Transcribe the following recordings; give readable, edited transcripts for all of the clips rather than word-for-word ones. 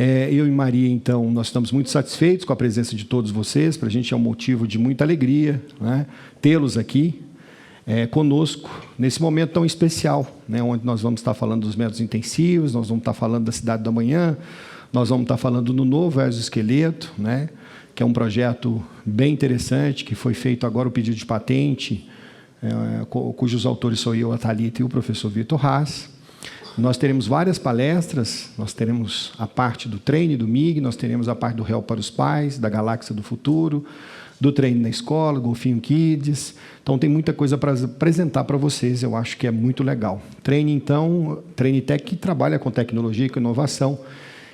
Eu e Maria, então, nós estamos muito satisfeitos com a presença de todos vocês. Para a gente é um motivo de muita alegria, né, tê-los aqui conosco, nesse momento tão especial, né, onde nós vamos estar falando dos métodos intensivos, nós vamos estar falando da Cidade da Manhã, nós vamos estar falando do novo exoesqueleto, né, que é um projeto bem interessante, que foi feito agora o pedido de patente, cujos autores sou eu, a Thalita e o professor Vitor Haas. Nós teremos várias palestras, nós teremos a parte do treino do MIG, nós teremos a parte do Réu para os Pais, da Galáxia do Futuro, do treino na escola, Golfinho Kids. Então, tem muita coisa para apresentar para vocês, eu acho que é muito legal. Treine Tech, que trabalha com tecnologia e com inovação,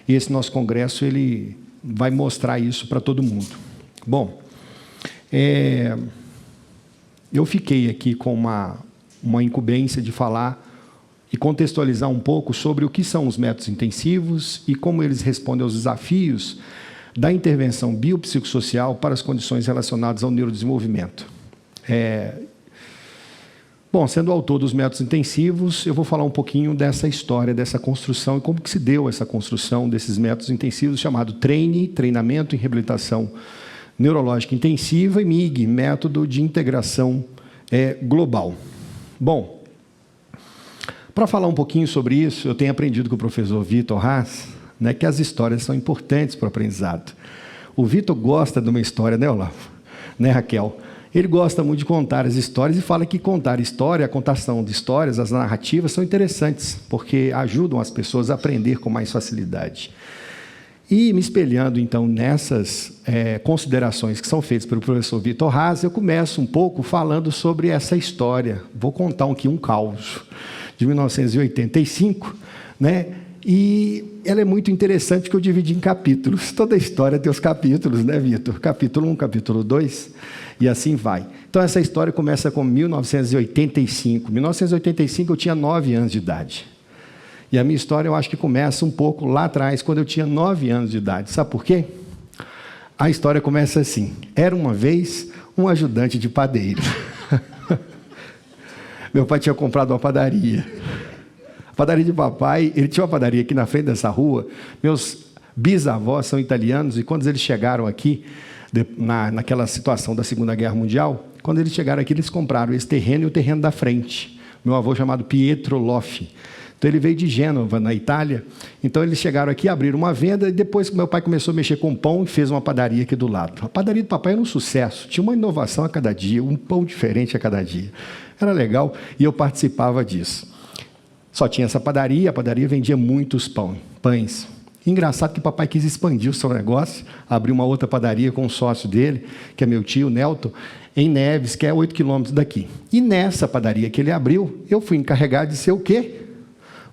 e esse nosso congresso ele vai mostrar isso para todo mundo. Bom, eu fiquei aqui com uma incumbência de falar e contextualizar um pouco sobre o que são os métodos intensivos e como eles respondem aos desafios da intervenção biopsicossocial para as condições relacionadas ao neurodesenvolvimento. Bom, sendo o autor dos métodos intensivos, eu vou falar um pouquinho dessa história, dessa construção e como que se deu essa construção desses métodos intensivos, chamado Treinamento em Reabilitação Neurológica Intensiva, e MIG, Método de Integração Global. Bom, para falar um pouquinho sobre isso, eu tenho aprendido com o professor Vitor Haas, né, que as histórias são importantes para o aprendizado. O Vitor gosta de uma história, né, Olavo? Né, Raquel? Ele gosta muito de contar as histórias e fala que contar história, a contação de histórias, as narrativas são interessantes, porque ajudam as pessoas a aprender com mais facilidade. E me espelhando, então, nessas considerações que são feitas pelo professor Vitor Haas, eu começo um pouco falando sobre essa história. Vou contar aqui um caos de 1985, né? E ela é muito interessante, que eu dividi em capítulos. Toda a história tem os capítulos, né, Vitor? Capítulo 1, capítulo 2, e assim vai. Então, essa história começa com 1985. Em 1985, eu tinha 9 anos de idade. E a minha história, eu acho que começa um pouco lá atrás, quando eu tinha 9 anos de idade. Sabe por quê? A história começa assim. Era uma vez um ajudante de padeiro. Meu pai tinha comprado uma padaria. A padaria de papai, ele tinha uma padaria aqui na frente dessa rua. Meus bisavós são italianos, e quando eles chegaram aqui, naquela situação da Segunda Guerra Mundial, quando eles chegaram aqui, eles compraram esse terreno e o terreno da frente. Meu avô, chamado Pietro Loffi. Então, ele veio de Gênova, na Itália. Então, eles chegaram aqui, abriram uma venda, e depois meu pai começou a mexer com pão e fez uma padaria aqui do lado. A padaria do papai era um sucesso, tinha uma inovação a cada dia, um pão diferente a cada dia. Era legal, e eu participava disso. Só tinha essa padaria, a padaria vendia muitos pães. Engraçado que o papai quis expandir o seu negócio, abriu uma outra padaria com um sócio dele, que é meu tio, Nelton, em Neves, que é 8 quilômetros daqui. E nessa padaria que ele abriu, eu fui encarregado de ser o quê?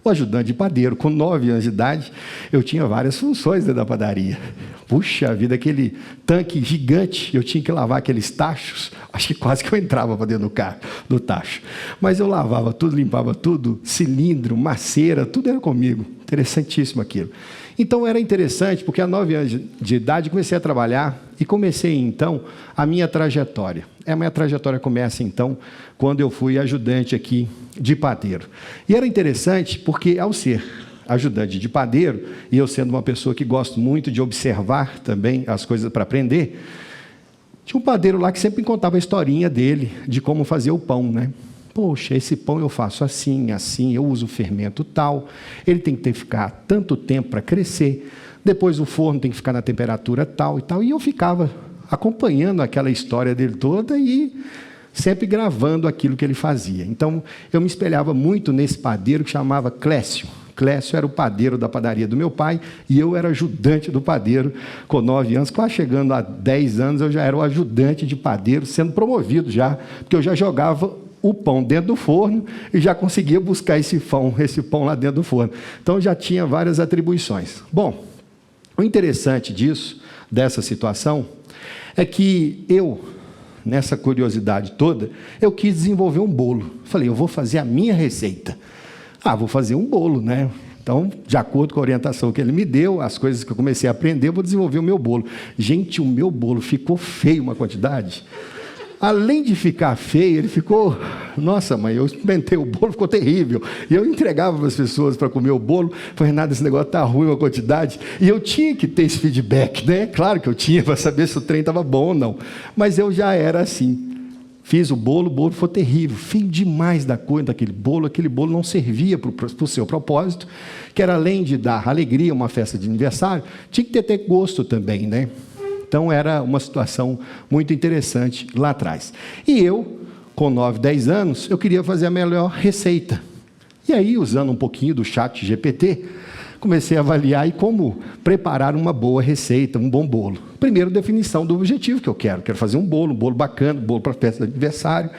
O ajudante de padeiro. Com 9 anos de idade, eu tinha várias funções dentro da padaria. Puxa vida, aquele tanque gigante, eu tinha que lavar aqueles tachos, acho que quase que eu entrava para dentro do tacho. Mas eu lavava tudo, limpava tudo, cilindro, maceira, tudo era comigo. Interessantíssimo aquilo. Então, era interessante, porque a 9 anos de idade comecei a trabalhar e comecei, então, a minha trajetória. A minha trajetória começa, então, quando eu fui ajudante aqui de padeiro. E era interessante, porque ao ser ajudante de padeiro, e eu sendo uma pessoa que gosto muito de observar também as coisas para aprender, tinha um padeiro lá que sempre contava a historinha dele, de como fazer o pão, né? Poxa, esse pão eu faço assim, assim, eu uso fermento tal, ele tem que ficar tanto tempo para crescer, depois o forno tem que ficar na temperatura tal e tal, e eu ficava acompanhando aquela história dele toda e sempre gravando aquilo que ele fazia. Então, eu me espelhava muito nesse padeiro que chamava Clécio. Clécio era o padeiro da padaria do meu pai, e eu era ajudante do padeiro com 9 anos, quase chegando a 10 anos, eu já era o ajudante de padeiro, sendo promovido já, porque eu já jogava o pão dentro do forno e já conseguia buscar esse pão lá dentro do forno. Então, já tinha várias atribuições. Bom, o interessante dessa situação, é que eu, nessa curiosidade toda, eu quis desenvolver um bolo. Falei, eu vou fazer a minha receita. Vou fazer um bolo, né? Então, de acordo com a orientação que ele me deu, as coisas que eu comecei a aprender, eu vou desenvolver o meu bolo. Gente, o meu bolo ficou feio uma quantidade. além de ficar feio, ele ficou... Nossa, mãe, eu experimentei o bolo, ficou terrível. E eu entregava para as pessoas para comer o bolo. Falei, Renata, esse negócio está ruim, uma quantidade. E eu tinha que ter esse feedback, né? Claro que eu tinha, para saber se o trem estava bom ou não. Mas eu já era assim. Fiz o bolo foi terrível, feio demais da cor daquele bolo. Aquele bolo não servia para o seu propósito, que era, além de dar alegria, uma festa de aniversário, tinha que ter gosto também, né? Então, era uma situação muito interessante lá atrás. E eu, com 9, 10 anos, eu queria fazer a melhor receita. E aí, usando um pouquinho do chat GPT, comecei a avaliar e como preparar uma boa receita, um bom bolo. Primeiro, definição do objetivo que eu quero. Quero fazer um bolo bacana, um bolo para festa de aniversário.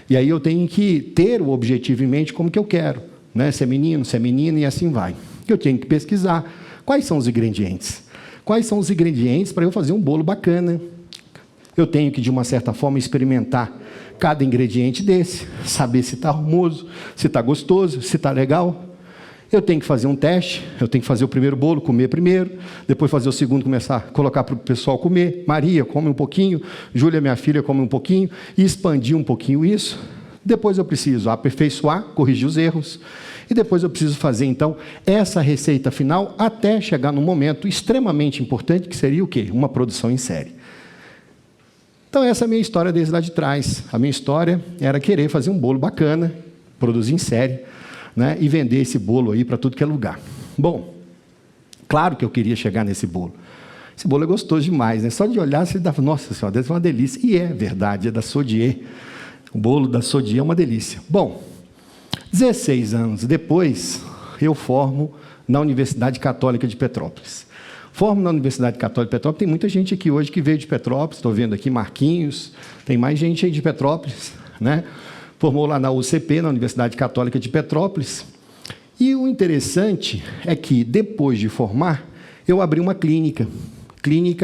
E aí eu tenho que ter o objetivo em mente como que eu quero, né? Se é menino, se é menina, e assim vai. Eu tenho que pesquisar quais são os ingredientes. Quais são os ingredientes para eu fazer um bolo bacana? Eu tenho que, de uma certa forma, experimentar cada ingrediente desse, saber se está arrumoso, se está gostoso, se está legal. Eu tenho que fazer um teste, eu tenho que fazer o primeiro bolo, comer primeiro, depois fazer o segundo, começar a colocar para o pessoal comer. Maria, come um pouquinho, Júlia, minha filha, come um pouquinho, e expandir um pouquinho isso. Depois eu preciso aperfeiçoar, corrigir os erros, e depois eu preciso fazer, então, essa receita final até chegar num momento extremamente importante, que seria o quê? Uma produção em série. Então, essa é a minha história desde lá de trás. A minha história era querer fazer um bolo bacana, produzir em série, né, e vender esse bolo aí para tudo que é lugar. Bom, claro que eu queria chegar nesse bolo. Esse bolo é gostoso demais, né? Só de olhar, você dá, nossa senhora, deve ser uma delícia. E é verdade, é da Sodier. O bolo da Sodier é uma delícia. Bom, 16 anos depois, eu formo na Universidade Católica de Petrópolis. Formo na Universidade Católica de Petrópolis. Tem muita gente aqui hoje que veio de Petrópolis. Estou vendo aqui Marquinhos. Tem mais gente aí de Petrópolis, né? Formou lá na UCP, na Universidade Católica de Petrópolis. E o interessante é que, depois de formar, eu abri uma clínica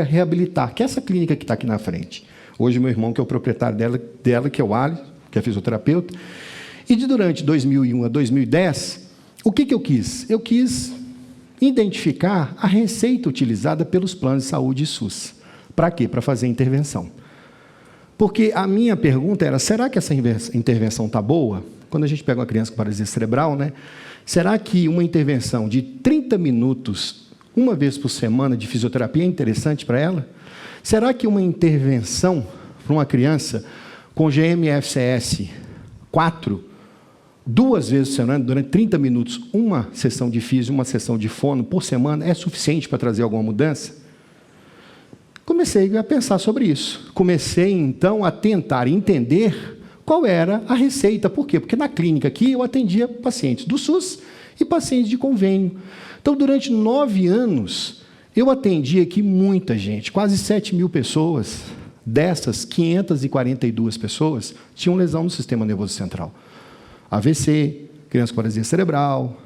Reabilitar, que é essa clínica que está aqui na frente. Hoje, meu irmão, que é o proprietário dela, que é o Alisson, que é fisioterapeuta. E durante 2001 a 2010, o que eu quis? Eu quis identificar a receita utilizada pelos planos de saúde SUS. Para quê? Para fazer intervenção. Porque a minha pergunta era, será que essa intervenção está boa? Quando a gente pega uma criança com paralisia cerebral, né? Será que uma intervenção de 30 minutos, uma vez por semana, de fisioterapia é interessante para ela? Será que uma intervenção para uma criança com GMFCS 4, 2 vezes por semana, durante 30 minutos, uma sessão de físio, uma sessão de fono por semana, é suficiente para trazer alguma mudança? Comecei a pensar sobre isso. Comecei, então, a tentar entender qual era a receita. Por quê? Porque na clínica aqui eu atendia pacientes do SUS e pacientes de convênio. Então, durante 9 anos, eu atendi aqui muita gente, quase 7.000 pessoas. Dessas, 542 pessoas tinham lesão no sistema nervoso central. AVC, criança com paralisia cerebral,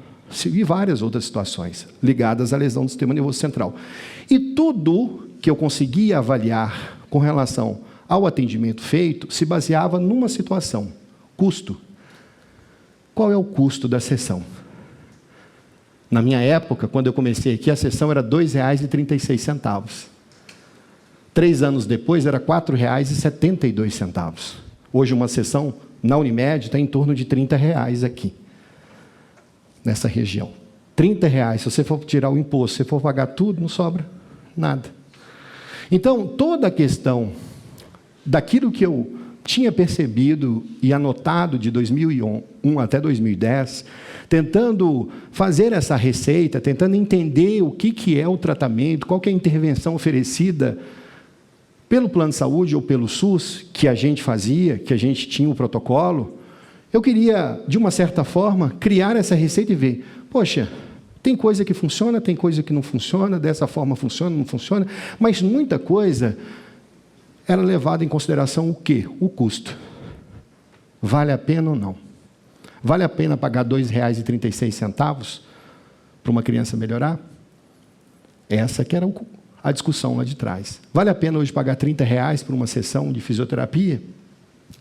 e várias outras situações ligadas à lesão do sistema nervoso central. E tudo que eu conseguia avaliar com relação ao atendimento feito se baseava numa situação: custo. Qual é o custo da sessão? Na minha época, quando eu comecei aqui, a sessão era R$ 2,36. 3 anos depois, era R$ 4,72. Hoje, uma sessão na Unimed está em torno de R$ 30 aqui, nessa região. R$ 30, se você for tirar o imposto, se você for pagar tudo, não sobra nada. Então, toda a questão daquilo que eu tinha percebido e anotado de 2001 até 2010, tentando fazer essa receita, tentando entender o que é o tratamento, qual que é a intervenção oferecida pelo plano de saúde ou pelo SUS, que a gente fazia, que a gente tinha o protocolo, eu queria, de uma certa forma, criar essa receita e ver, poxa, tem coisa que funciona, tem coisa que não funciona, dessa forma funciona, não funciona, mas muita coisa era levada em consideração o quê? O custo. Vale a pena ou não? Vale a pena pagar R$ 2,36 para uma criança melhorar? Essa que era a discussão lá de trás. Vale a pena hoje pagar R$ 30 por uma sessão de fisioterapia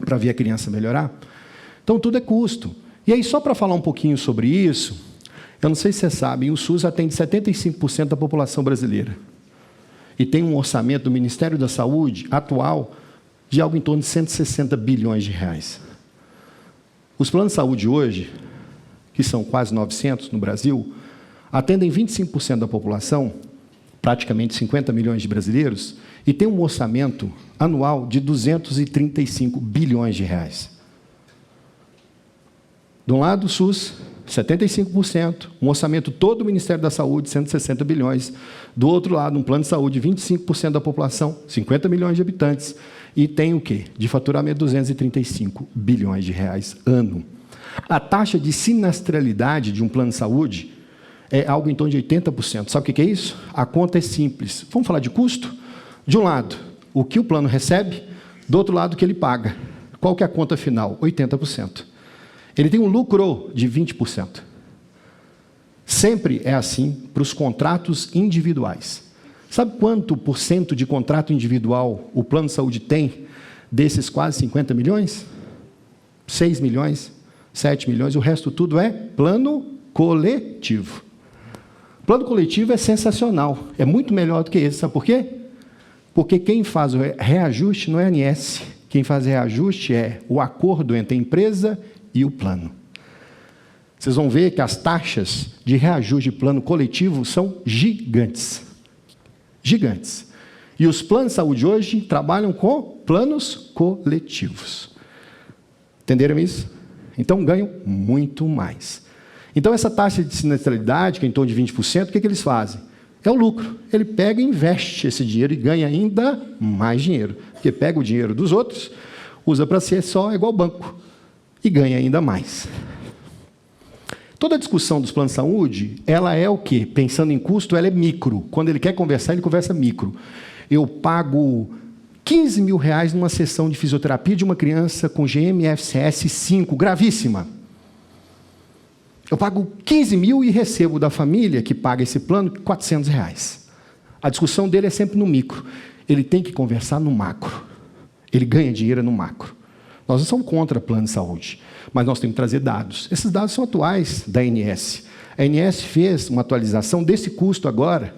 para ver a criança melhorar? Então, tudo é custo. E aí, só para falar um pouquinho sobre isso, eu não sei se vocês sabem, o SUS atende 75% da população brasileira. E tem um orçamento do Ministério da Saúde atual de algo em torno de 160 bilhões de reais. Os planos de saúde hoje, que são quase 900 no Brasil, atendem 25% da população, praticamente 50 milhões de brasileiros, e tem um orçamento anual de 235 bilhões de reais. De um lado, o SUS, 75%, um orçamento todo do Ministério da Saúde, 160 bilhões. Do outro lado, um plano de saúde, 25% da população, 50 milhões de habitantes. E tem o quê? De faturamento, 235 bilhões de reais ano. A taxa de sinistralidade de um plano de saúde é algo em torno de 80%. Sabe o que é isso? A conta é simples. Vamos falar de custo? De um lado, o que o plano recebe, do outro lado, o que ele paga. Qual que é a conta final? 80%. Ele tem um lucro de 20%. Sempre é assim para os contratos individuais. Sabe quanto por cento de contrato individual o plano de saúde tem desses quase 50 milhões? 6 milhões, 7 milhões, o resto tudo é plano coletivo. Plano coletivo é sensacional, é muito melhor do que esse. Sabe por quê? Porque quem faz o reajuste não é a ANS. Quem faz reajuste é o acordo entre a empresa e o plano. Vocês vão ver que as taxas de reajuste de plano coletivo são gigantes. Gigantes. E os planos de saúde hoje trabalham com planos coletivos. Entenderam isso? Então ganham muito mais. Então essa taxa de sinistralidade, que é em torno de 20%, o que eles fazem? É o lucro. Ele pega e investe esse dinheiro e ganha ainda mais dinheiro. Porque pega o dinheiro dos outros, usa para ser só igual banco. E ganha ainda mais. Toda a discussão dos planos de saúde, ela é o quê? Pensando em custo, ela é micro. Quando ele quer conversar, ele conversa micro. Eu pago 15 mil reais numa sessão de fisioterapia de uma criança com GMFCS 5, gravíssima. Eu pago 15 mil e recebo da família que paga esse plano 400 reais. A discussão dele é sempre no micro. Ele tem que conversar no macro. Ele ganha dinheiro no macro. Nós não somos contra plano de saúde, mas nós temos que trazer dados. Esses dados são atuais da ANS. A ANS fez uma atualização desse custo agora,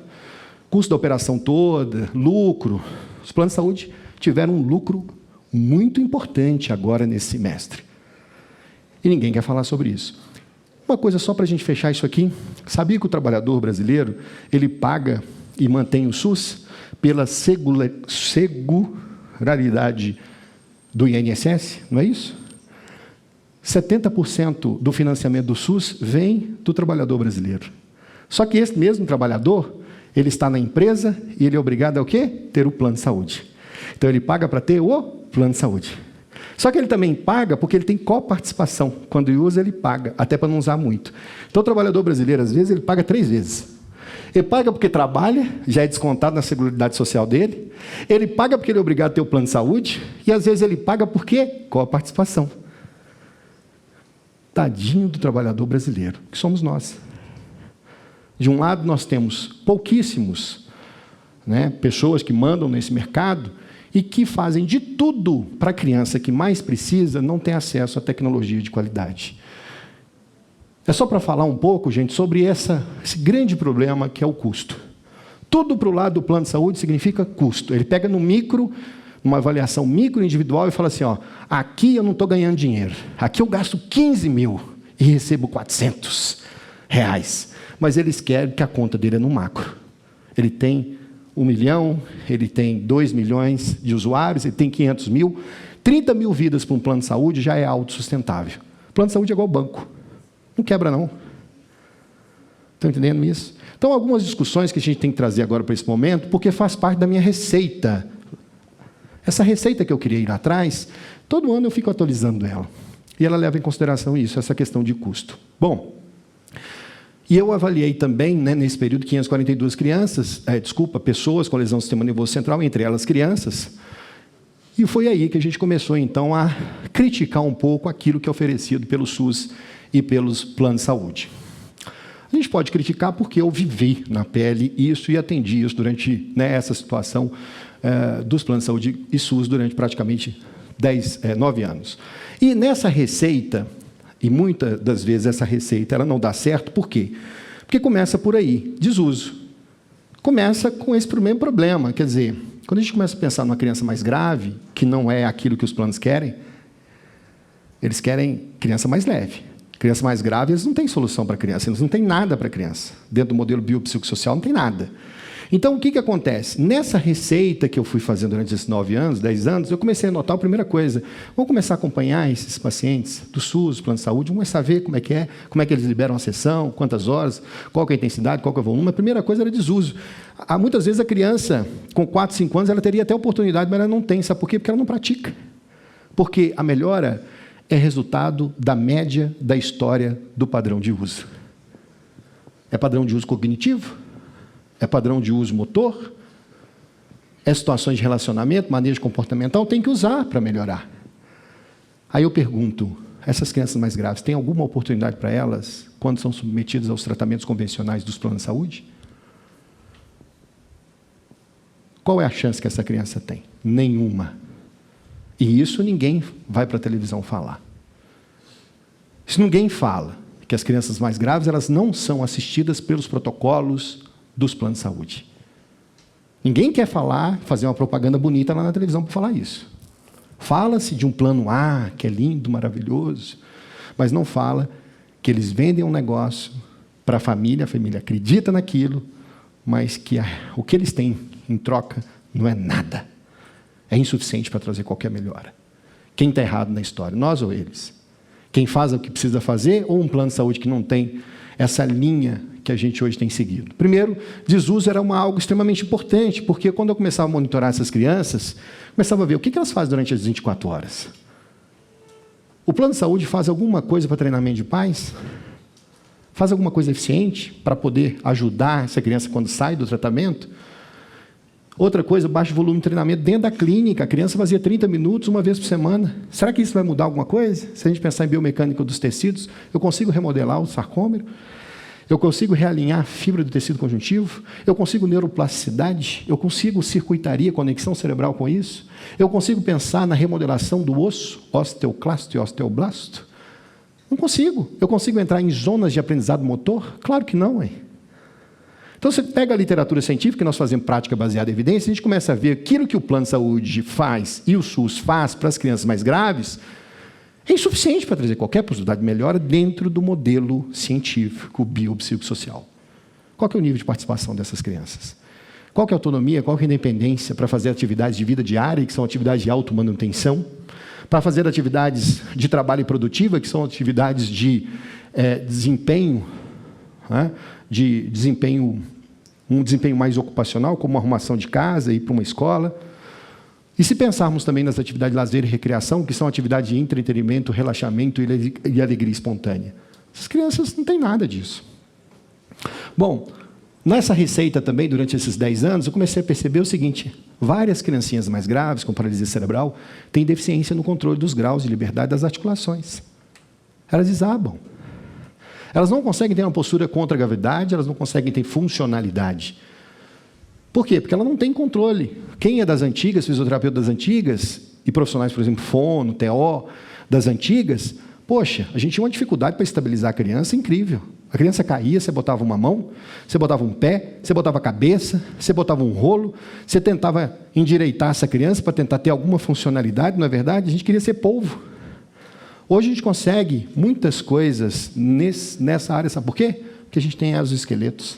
custo da operação toda, lucro. Os planos de saúde tiveram um lucro muito importante agora nesse semestre. E ninguém quer falar sobre isso. Uma coisa só para a gente fechar isso aqui. Sabia que o trabalhador brasileiro, ele paga e mantém o SUS pela seguraridade do INSS, não é isso? 70% do financiamento do SUS vem do trabalhador brasileiro. Só que esse mesmo trabalhador, ele está na empresa e ele é obrigado a o quê? Ter o plano de saúde. Então ele paga para ter o plano de saúde. Só que ele também paga porque ele tem coparticipação. Quando ele usa, ele paga, até para não usar muito. Então o trabalhador brasileiro, às vezes, ele paga 3 vezes. Ele paga porque trabalha, já é descontado na Seguridade Social dele. Ele paga porque ele é obrigado a ter o plano de saúde. E, às vezes, ele paga porque coparticipação. Tadinho do trabalhador brasileiro, que somos nós. De um lado, nós temos pouquíssimos, pessoas que mandam nesse mercado e que fazem de tudo para a criança que mais precisa não ter acesso à tecnologia de qualidade. É só para falar um pouco, gente, sobre esse grande problema que é o custo. Tudo para o lado do plano de saúde significa custo. Ele pega no micro, numa avaliação micro individual e fala assim, aqui eu não estou ganhando dinheiro. Aqui eu gasto 15 mil e recebo 400 reais. Mas eles querem que a conta dele é no macro. Ele tem 1 milhão, ele tem 2 milhões de usuários, ele tem 500 mil. 30 mil vidas para um plano de saúde já é autossustentável. Plano de saúde é igual banco. Não quebra, não. Estão entendendo isso? Então, algumas discussões que a gente tem que trazer agora para esse momento, porque faz parte da minha receita. Essa receita que eu queria ir atrás, todo ano eu fico atualizando ela. E ela leva em consideração isso, essa questão de custo. Bom, e eu avaliei também, nesse período, 542 pessoas com lesão do sistema nervoso central, entre elas crianças. E foi aí que a gente começou, então, a criticar um pouco aquilo que é oferecido pelo SUS e pelos planos de saúde. A gente pode criticar porque eu vivi na pele isso e atendi isso durante essa situação dos planos de saúde e SUS durante praticamente 9 anos. E nessa receita, e muitas das vezes essa receita ela não dá certo, por quê? Porque começa por aí, desuso. Começa com esse primeiro problema, quer dizer, Quando a gente começa a pensar numa criança mais grave, que não é aquilo que os planos querem, eles querem criança mais leve. Criança mais grave, eles não têm solução para a criança, eles não têm nada para a criança. Dentro do modelo biopsicossocial não tem nada. Então, o que acontece? Nessa receita que eu fui fazendo durante esses 9 anos, 10 anos, eu comecei a notar a primeira coisa. Vamos começar a acompanhar esses pacientes do SUS, do plano de saúde, vamos começar a ver como é que eles liberam a sessão, quantas horas, qual que é a intensidade, qual que é o volume. A primeira coisa era desuso. Muitas vezes a criança, com 4, 5 anos, ela teria até oportunidade, mas ela não tem. Sabe por quê? Porque ela não pratica. Porque a melhora é resultado da média da história do padrão de uso. É padrão de uso cognitivo? É padrão de uso motor? É situações de relacionamento, manejo comportamental? Tem que usar para melhorar. Aí eu pergunto, essas crianças mais graves, tem alguma oportunidade para elas quando são submetidas aos tratamentos convencionais dos planos de saúde? Qual é a chance que essa criança tem? Nenhuma. E isso ninguém vai para a televisão falar. Se ninguém fala que as crianças mais graves elas não são assistidas pelos protocolos dos planos de saúde. Ninguém quer falar, fazer uma propaganda bonita lá na televisão para falar isso. Fala-se de um plano A, que é lindo, maravilhoso, mas não fala que eles vendem um negócio para a família acredita naquilo, mas que o que eles têm em troca não é nada. É insuficiente para trazer qualquer melhora. Quem está errado na história, nós ou eles? Quem faz o que precisa fazer ou um plano de saúde que não tem essa linha que a gente hoje tem seguido? Primeiro, desuso era algo extremamente importante, porque quando eu começava a monitorar essas crianças, começava a ver o que elas fazem durante as 24 horas. O plano de saúde faz alguma coisa para treinamento de pais? Faz alguma coisa eficiente para poder ajudar essa criança quando sai do tratamento? Outra coisa, baixo volume de treinamento dentro da clínica. A criança fazia 30 minutos uma vez por semana. Será que isso vai mudar alguma coisa? Se a gente pensar em biomecânica dos tecidos, eu consigo remodelar o sarcômero? Eu consigo realinhar a fibra do tecido conjuntivo? Eu consigo neuroplasticidade? Eu consigo circuitaria, conexão cerebral com isso? Eu consigo pensar na remodelação do osso, osteoclasto e osteoblasto? Não consigo. Eu consigo entrar em zonas de aprendizado motor? Claro que não, hein? Então, você pega a literatura científica, que nós fazemos prática baseada em evidência, a gente começa a ver aquilo que o plano de saúde faz e o SUS faz para as crianças mais graves, é insuficiente para trazer qualquer possibilidade de melhora dentro do modelo científico biopsicossocial. Qual que é o nível de participação dessas crianças? Qual que é a autonomia, qual que é a independência para fazer atividades de vida diária, que são atividades de automanutenção, para fazer atividades de trabalho produtiva, que são atividades de desempenho, né? Um desempenho mais ocupacional, como uma arrumação de casa, ir para uma escola. E se pensarmos também nas atividades de lazer e recreação, que são atividades de entretenimento, relaxamento e alegria espontânea. Essas crianças não têm nada disso. Bom, nessa receita também, durante esses 10 anos, eu comecei a perceber o seguinte: várias criancinhas mais graves, com paralisia cerebral, têm deficiência no controle dos graus de liberdade das articulações. Elas desabam. Elas não conseguem ter uma postura contra a gravidade, elas não conseguem ter funcionalidade. Por quê? Porque ela não tem controle. Quem é das antigas, fisioterapeuta das antigas, e profissionais, por exemplo, fono, TO, das antigas, poxa, a gente tinha uma dificuldade para estabilizar a criança incrível. A criança caía, você botava uma mão, você botava um pé, você botava a cabeça, você botava um rolo, você tentava endireitar essa criança para tentar ter alguma funcionalidade, não é verdade? A gente queria ser polvo. Hoje a gente consegue muitas coisas nessa área, sabe por quê? Porque a gente tem exoesqueletos.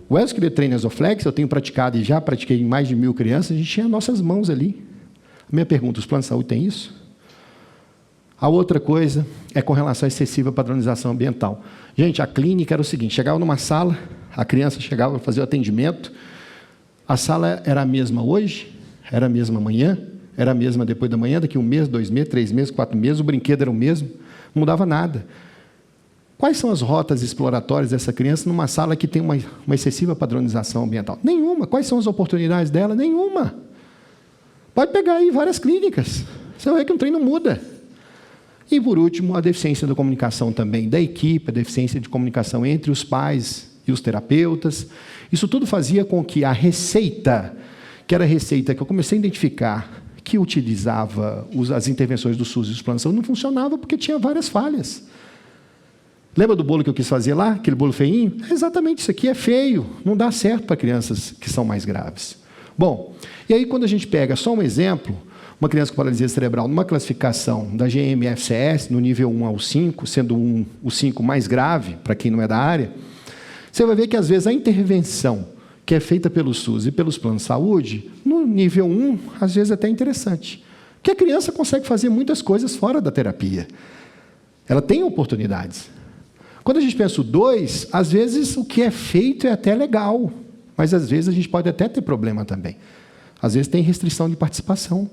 O exoesqueleto treino Exoflex, eu tenho praticado e já pratiquei em mais de 1000 crianças, a gente tinha nossas mãos ali. A minha pergunta, os planos de saúde têm isso? A outra coisa é com relação à excessiva padronização ambiental. Gente, a clínica era o seguinte: chegava numa sala, a criança chegava para fazer o atendimento, a sala era a mesma hoje, era a mesma amanhã, era a mesma depois da manhã, daqui 1 mês, 2 meses, 3 meses, 4 meses, o brinquedo era o mesmo, não mudava nada. Quais são as rotas exploratórias dessa criança numa sala que tem uma excessiva padronização ambiental? Nenhuma. Quais são as oportunidades dela? Nenhuma. Pode pegar aí várias clínicas, você vai ver que o treino não muda. E, por último, a deficiência da comunicação também da equipe, a deficiência de comunicação entre os pais e os terapeutas. Isso tudo fazia com que a receita, que era a receita que eu comecei a identificar, que utilizava as intervenções do SUS e os planos de saúde, não funcionava porque tinha várias falhas. Lembra do bolo que eu quis fazer lá? Aquele bolo feinho? É exatamente isso aqui, é feio, não dá certo para crianças que são mais graves. Bom, e aí quando a gente pega só um exemplo, uma criança com paralisia cerebral, numa classificação da GMFCS, no nível 1 ao 5, sendo o 5 mais grave, para quem não é da área, você vai ver que às vezes a intervenção que é feita pelo SUS e pelos planos de saúde, no nível 1, às vezes é até interessante. Porque a criança consegue fazer muitas coisas fora da terapia. Ela tem oportunidades. Quando a gente pensa o 2, às vezes o que é feito é até legal, mas às vezes a gente pode até ter problema também. Às vezes tem restrição de participação.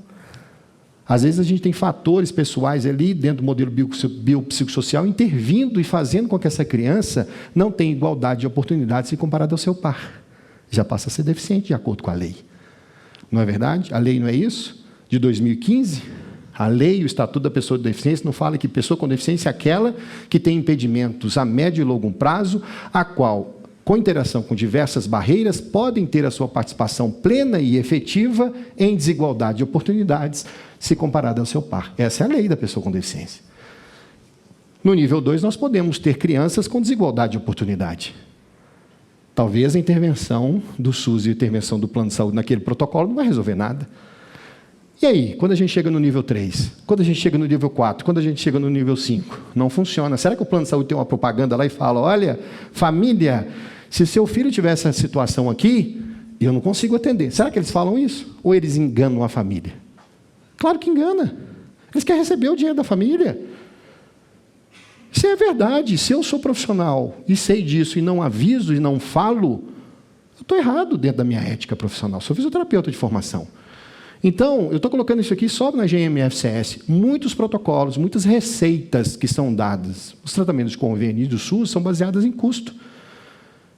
Às vezes a gente tem fatores pessoais ali dentro do modelo biopsicossocial intervindo e fazendo com que essa criança não tenha igualdade de oportunidades se comparada ao seu par. Já passa a ser deficiente de acordo com a lei. Não é verdade? A lei não é isso? De 2015, a lei, o Estatuto da Pessoa com Deficiência, não fala que pessoa com deficiência é aquela que tem impedimentos a médio e longo prazo, a qual, com interação com diversas barreiras, podem ter a sua participação plena e efetiva em desigualdade de oportunidades, se comparada ao seu par. Essa é a lei da pessoa com deficiência. No nível 2, nós podemos ter crianças com desigualdade de oportunidade. Talvez a intervenção do SUS e a intervenção do plano de saúde naquele protocolo não vai resolver nada. E aí, quando a gente chega no nível 3, quando a gente chega no nível 4, quando a gente chega no nível 5, não funciona. Será que o plano de saúde tem uma propaganda lá e fala, olha, família, se seu filho tiver essa situação aqui, eu não consigo atender. Será que eles falam isso? Ou eles enganam a família? Claro que engana. Eles querem receber o dinheiro da família. Isso é verdade. Se eu sou profissional e sei disso e não aviso e não falo, eu estou errado dentro da minha ética profissional. Sou fisioterapeuta de formação. Então, eu estou colocando isso aqui só na GMFCS. Muitos protocolos, muitas receitas que são dadas, os tratamentos de convênio e do SUS são baseados em custo.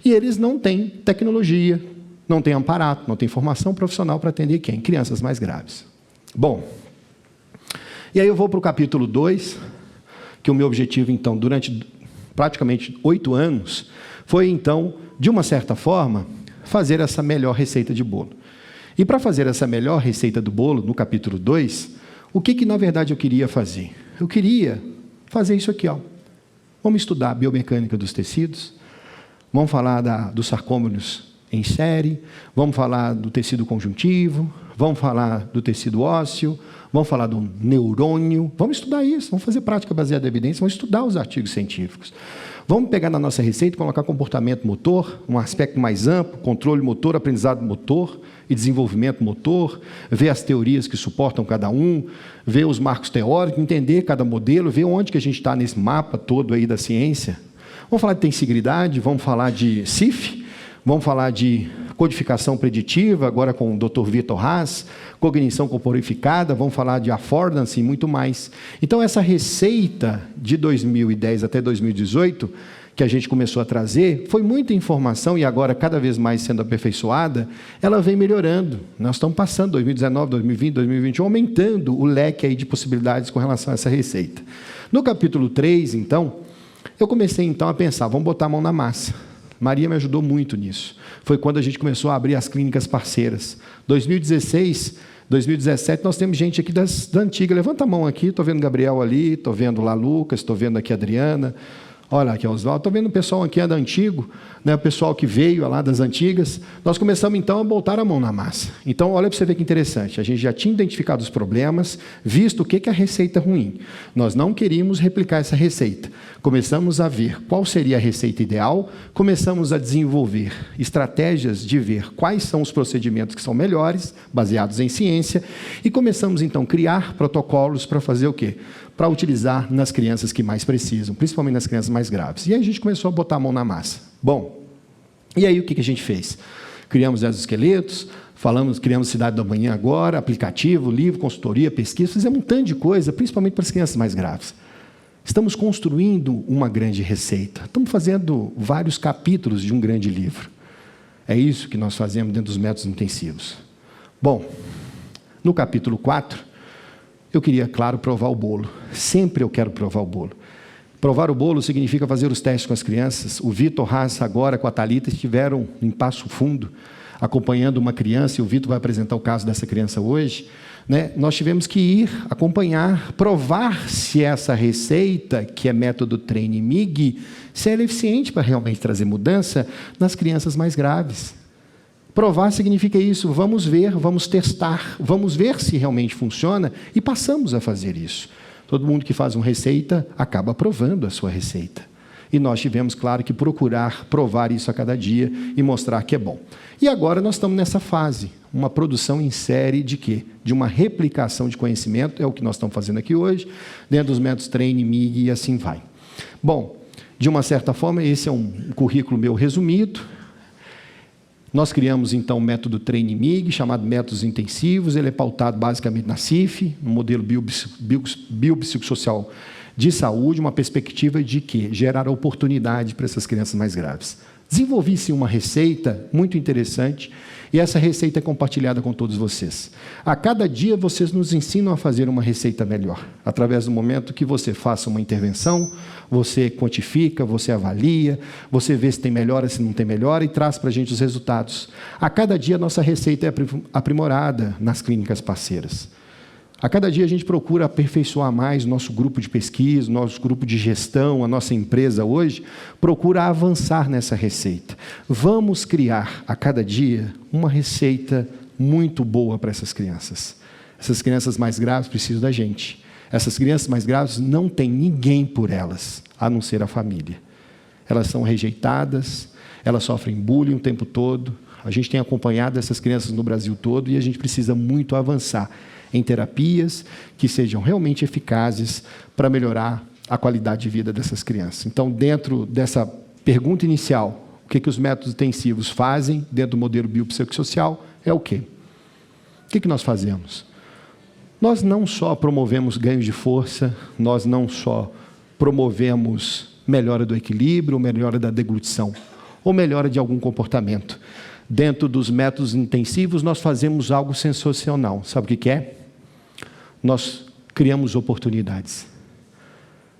E eles não têm tecnologia, não têm aparato, não têm formação profissional para atender quem? Crianças mais graves. Bom, e aí eu vou para o capítulo 2, que o meu objetivo, então, durante praticamente 8 anos, foi, então, de uma certa forma, fazer essa melhor receita de bolo. E para fazer essa melhor receita do bolo, no capítulo 2, o que na verdade eu queria fazer? Eu queria fazer isso aqui, ó. Vamos estudar a biomecânica dos tecidos, vamos falar dos sarcômeros em série, vamos falar do tecido conjuntivo, vamos falar do tecido ósseo, vamos falar do neurônio, vamos estudar isso, vamos fazer prática baseada em evidência, vamos estudar os artigos científicos. Vamos pegar na nossa receita e colocar comportamento motor, um aspecto mais amplo, controle motor, aprendizado motor e desenvolvimento motor, ver as teorias que suportam cada um, ver os marcos teóricos, entender cada modelo, ver onde que a gente está nesse mapa todo aí da ciência. Vamos falar de tensibilidade, vamos falar de CIF, vamos falar de codificação preditiva, agora com o Dr. Vitor Haas, cognição corporificada, vamos falar de affordance e muito mais. Então, essa receita de 2010 até 2018, que a gente começou a trazer, foi muita informação e agora cada vez mais sendo aperfeiçoada, ela vem melhorando. Nós estamos passando 2019, 2020, 2021, aumentando o leque aí de possibilidades com relação a essa receita. No capítulo 3, então, eu comecei então a pensar, vamos botar a mão na massa. Maria me ajudou muito nisso. Foi quando a gente começou a abrir as clínicas parceiras. 2016, 2017, nós temos gente aqui da antiga. Levanta a mão aqui, estou vendo Gabriel ali, estou vendo lá Lucas, estou vendo aqui a Adriana. Olha aqui, Oswaldo, estou vendo o pessoal aqui da antigo, né, o pessoal que veio lá das antigas. Nós começamos, então, a botar a mão na massa. Então, olha para você ver que interessante. A gente já tinha identificado os problemas, visto o que é a receita ruim. Nós não queríamos replicar essa receita. Começamos a ver qual seria a receita ideal, começamos a desenvolver estratégias de ver quais são os procedimentos que são melhores, baseados em ciência, e começamos, então, a criar protocolos para fazer o quê? Para utilizar nas crianças que mais precisam, principalmente nas crianças mais graves. E aí a gente começou a botar a mão na massa. Bom, e aí o que a gente fez? Criamos exoesqueletos, criamos Cidade da Manhã agora, aplicativo, livro, consultoria, pesquisa, fizemos um tanto de coisa, principalmente para as crianças mais graves. Estamos construindo uma grande receita, estamos fazendo vários capítulos de um grande livro. É isso que nós fazemos dentro dos métodos intensivos. Bom, no capítulo 4, eu queria, claro, provar o bolo. Sempre eu quero provar o bolo. Provar o bolo significa fazer os testes com as crianças. O Vitor Haas, agora, com a Thalita, estiveram em Passo Fundo, acompanhando uma criança, e o Vitor vai apresentar o caso dessa criança hoje. Né? Nós tivemos que ir acompanhar, provar se essa receita, que é método Treine-MIG, se ela é eficiente para realmente trazer mudança nas crianças mais graves. Provar significa isso, vamos ver, vamos testar, vamos ver se realmente funciona e passamos a fazer isso. Todo mundo que faz uma receita acaba provando a sua receita. E nós tivemos, claro, que procurar provar isso a cada dia e mostrar que é bom. E agora nós estamos nessa fase, uma produção em série de quê? De uma replicação de conhecimento, é o que nós estamos fazendo aqui hoje, dentro dos métodos Train, MIG e assim vai. Bom, de uma certa forma, esse é um currículo meu resumido. Nós criamos, então, o método Train MIG, chamado Métodos Intensivos. Ele é pautado basicamente na CIF, no modelo biopsicossocial de saúde, uma perspectiva de quê? Gerar oportunidade para essas crianças mais graves. Desenvolvi-se uma receita muito interessante e essa receita é compartilhada com todos vocês. A cada dia vocês nos ensinam a fazer uma receita melhor, através do momento que você faça uma intervenção, você quantifica, você avalia, você vê se tem melhora, se não tem melhora e traz para a gente os resultados. A cada dia a nossa receita é aprimorada nas clínicas parceiras. A cada dia a gente procura aperfeiçoar mais o nosso grupo de pesquisa, o nosso grupo de gestão, a nossa empresa hoje, procura avançar nessa receita. Vamos criar a cada dia uma receita muito boa para essas crianças. Essas crianças mais graves precisam da gente. Essas crianças mais graves não tem ninguém por elas, a não ser a família. Elas são rejeitadas, elas sofrem bullying o tempo todo. A gente tem acompanhado essas crianças no Brasil todo e a gente precisa muito avançar em terapias que sejam realmente eficazes para melhorar a qualidade de vida dessas crianças. Então, dentro dessa pergunta inicial, o que os métodos intensivos fazem dentro do modelo biopsicossocial é o quê? O que nós fazemos? Nós não só promovemos ganho de força, nós não só promovemos melhora do equilíbrio, melhora da deglutição, ou melhora de algum comportamento. Dentro dos métodos intensivos, nós fazemos algo sensacional. Sabe o que é? Nós criamos oportunidades.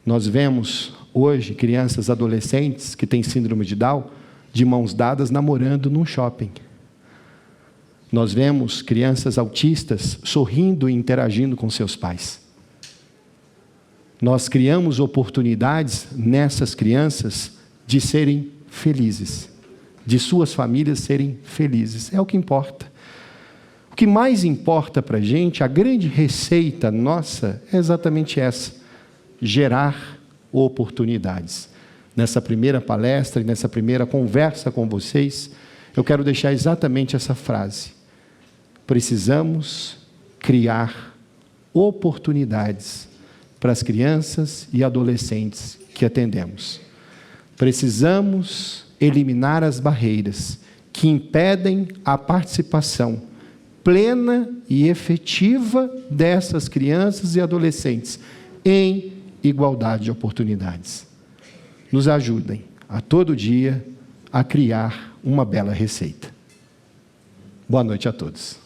Nós vemos hoje crianças, adolescentes que têm síndrome de Down, de mãos dadas, namorando num shopping. Nós vemos crianças autistas sorrindo e interagindo com seus pais. Nós criamos oportunidades nessas crianças de serem felizes, de suas famílias serem felizes. É o que importa. O que mais importa para a gente, a grande receita nossa, é exatamente essa: gerar oportunidades. Nessa primeira palestra e nessa primeira conversa com vocês, eu quero deixar exatamente essa frase. Precisamos criar oportunidades para as crianças e adolescentes que atendemos. Precisamos eliminar as barreiras que impedem a participação plena e efetiva dessas crianças e adolescentes em igualdade de oportunidades. Nos ajudem a todo dia a criar uma bela receita. Boa noite a todos.